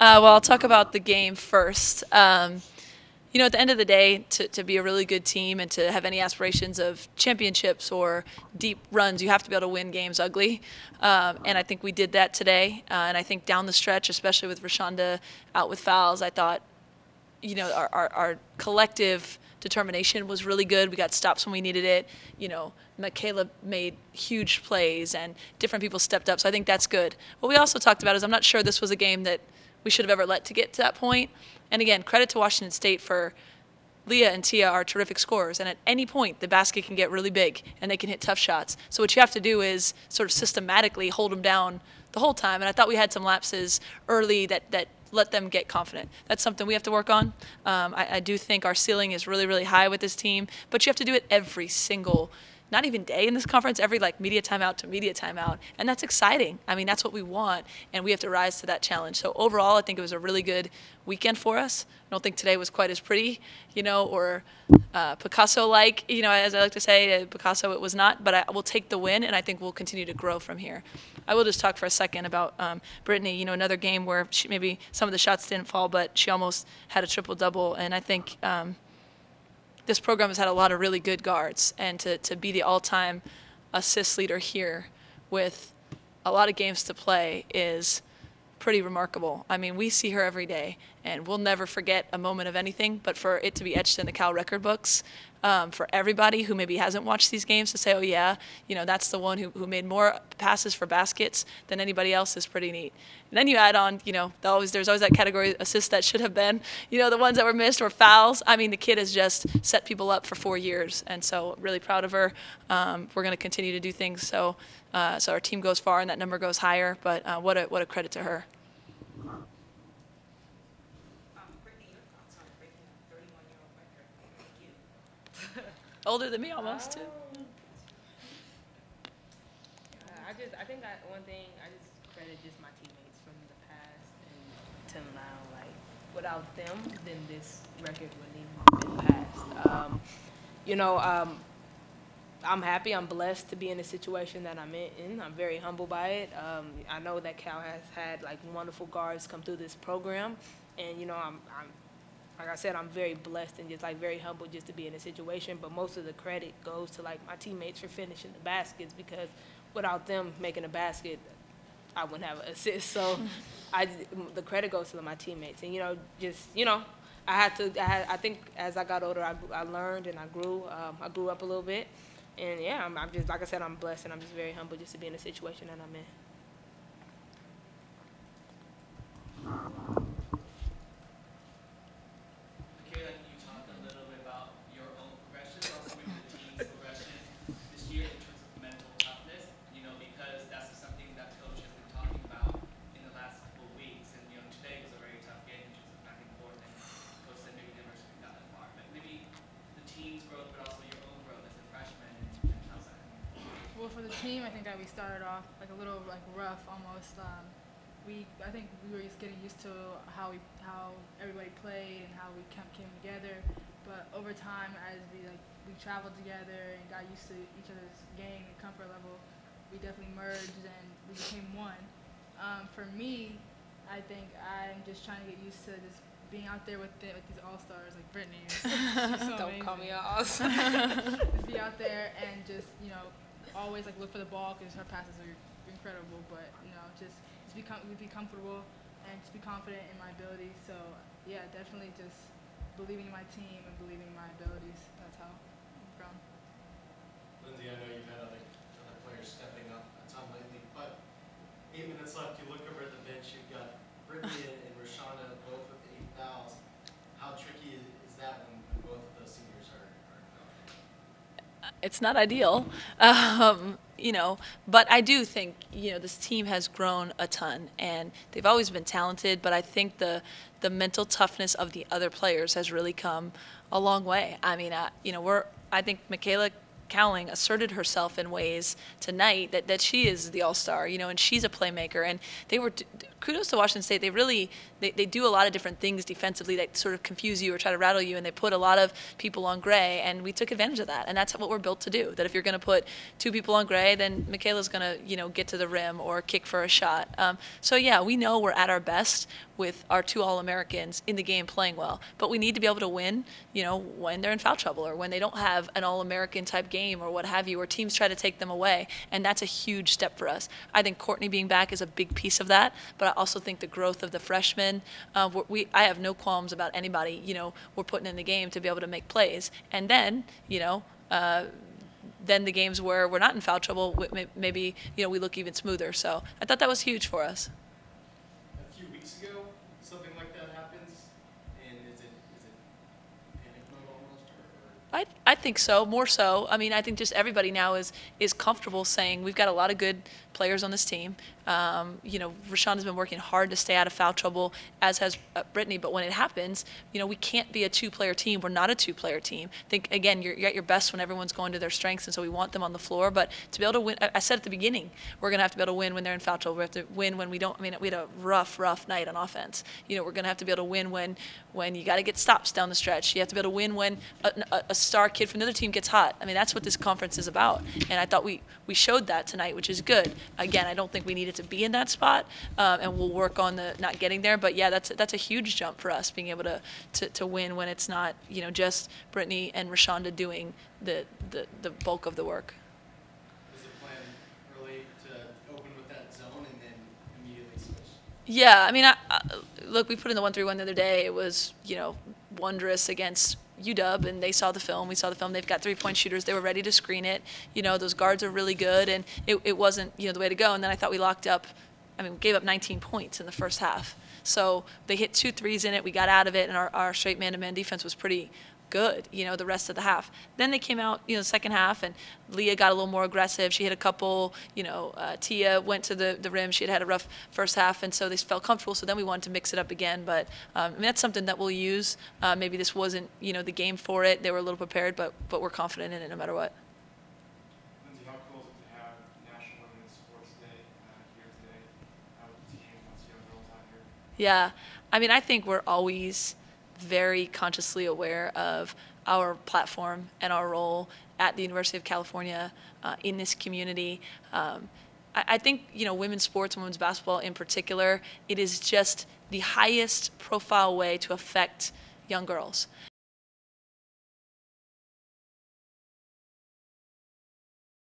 Well, I'll talk about the game first. You know, at the end of the day, to be a really good team and to have any aspirations of championships or deep runs, you have to be able to win games ugly. And I think we did that today. And I think down the stretch, especially with Rashonda out with fouls, I thought, you know, our collective determination was really good. We got stops when we needed it. You know, Michaela made huge plays and different people stepped up. So I think that's good. What we also talked about is I'm not sure this was a game that we should have ever let to get to that point. And again, credit to Washington State for Leah and Tia are terrific scorers. And at any point, the basket can get really big and they can hit tough shots. So what you have to do is sort of systematically hold them down the whole time. And I thought we had some lapses early that let them get confident. That's something we have to work on. I do think our ceiling is really, really high with this team, but you have to do it every single, not even day in this conference, every like media timeout to media timeout, and that's exciting. I mean, that's what we want, and we have to rise to that challenge. So overall, I think it was a really good weekend for us. I don't think today was quite as pretty, you know, or Picasso-like, you know, as I like to say, Picasso it was not, but I will take the win, and I think we'll continue to grow from here. I will just talk for a second about Brittany, you know, another game where maybe some of the shots didn't fall, but she almost had a triple-double, and I think this program has had a lot of really good guards, and to be the all-time assist leader here with a lot of games to play is pretty remarkable. I mean, we see her every day, and we'll never forget a moment of anything, but for it to be etched in the Cal record books, for everybody who maybe hasn't watched these games to say, oh yeah, you know, that's the one who made more passes for baskets than anybody else is pretty neat. And then you add on, you know, there's always that category assists that should have been, you know, the ones that were missed or fouls. I mean, the kid has just set people up for 4 years, and so really proud of her. We're going to continue to do things so our team goes far and that number goes higher, but what a credit to her. Older than me almost, too. I think that one thing, I just credit just my teammates from the past and till now. Like, without them, then this record wouldn't even have been passed. You know, I'm happy, I'm blessed to be in the situation that I'm in. I'm very humbled by it. I know that Cal has had like wonderful guards come through this program, and you know, I'm like I said, I'm very blessed and just like very humbled just to be in a situation. But most of the credit goes to like my teammates for finishing the baskets, because without them making a basket, I wouldn't have an assist. So the credit goes to my teammates. And you know, just you know, I think as I got older, I learned and I grew up a little bit. And yeah, I'm just, like I said, I'm blessed, and I'm just very humble just to be in the situation that I'm in. Michaela, can you talk a little bit about your own progression, but also maybe the team's progression this year in terms of mental toughness? You know, because that's something that coach has been talking about in the last couple of weeks, and you know, today was a very tough game in terms of back and forth, and coach said maybe never should have gotten that far. But maybe the team's growth, but also your own growth as a freshman, and how's that? Well, for the team, I think that we started off like a little like rough almost. I think we were just getting used to how everybody played and how we came together. But over time, as we traveled together and got used to each other's game and comfort level, we definitely merged and we became one. For me, I think I'm just trying to get used to just being out there with these all-stars like Brittany. So Don't amazing. call me an all-star. Just be out there and just, you know, always like look for the ball, because her passes are incredible. But you know, just be comfortable and just be confident in my abilities. So yeah, definitely just believing in my team and believing in my abilities. That's how I'm from. Lindsay, I know you've had other players stepping up a ton lately, but 8 minutes left. You look over at the bench. You've got Brittany and Rashonda both with 8 fouls. How tricky is that when both of those seniors are going? It's not ideal, you know, but I do think, you know, this team has grown a ton, and they've always been talented, but I think the mental toughness of the other players has really come a long way. I mean, you know, I think Michaela Cowling asserted herself in ways tonight that she is the all-star, and she's a playmaker. And they were, kudos to Washington State. They do a lot of different things defensively that sort of confuse you or try to rattle you, and they put a lot of people on Gray, and we took advantage of that. And that's what we're built to do, that if you're going to put 2 people on Gray, then Michaela's going to, get to the rim or kick for a shot. So, yeah, we know we're at our best with our 2 All-Americans in the game playing well. But we need to be able to win, when they're in foul trouble or when they don't have an All-American type game or what have you, or teams try to take them away. And that's a huge step for us. I think Courtney being back is a big piece of that, but I also think the growth of the freshmen, I have no qualms about anybody, we're putting in the game to be able to make plays. And then, then the games where we're not in foul trouble, maybe, we look even smoother. So I thought that was huge for us. A few weeks ago, something like that happens, and is it panic mode almost, or? I think so, more so. I mean, I think just everybody now is comfortable saying we've got a lot of good players on this team. Rashonda's been working hard to stay out of foul trouble, as has Brittany. But when it happens, we can't be a 2-player team. We're not a 2-player team. I think, again, you're at your best when everyone's going to their strengths, and so we want them on the floor. But to be able to win, I said at the beginning, we're going to have to be able to win when they're in foul trouble. We have to win when we don't. I mean, we had a rough night on offense. We're going to have to be able to win when you got to get stops down the stretch. You have to be able to win when a star kid from the other team gets hot. I mean, that's what this conference is about. And I thought we showed that tonight, which is good. Again, I don't think we needed to be in that spot, and we'll work on the not getting there. But yeah, that's a huge jump for us, being able to win when it's not just Brittany and Rashonda doing the bulk of the work. Was the plan early to open with that zone and then immediately switch? Yeah, I mean, look, we put in the 1-3-1 the other day. It was wondrous against UW, and they saw the film. We saw the film. They've got 3-point shooters. They were ready to screen it. Those guards are really good, and it wasn't the way to go. And then I thought we locked up. I mean, we gave up 19 points in the first half. So they hit 2 threes in it. We got out of it, and our straight man-to-man defense was pretty good, the rest of the half. Then they came out, the second half, and Leah got a little more aggressive. She hit a couple, Tia went to the rim. She had a rough first half, and so they felt comfortable. So then we wanted to mix it up again. But I mean, that's something that we'll use. Maybe this wasn't, the game for it. They were a little prepared, but we're confident in it no matter what. Lindsay, how cool is it to have National Women's Sports Day here today with the team once young girls out here? Yeah, I mean, I think we're always very consciously aware of our platform and our role at the University of California in this community. I think, women's sports, women's basketball in particular, it is just the highest profile way to affect young girls.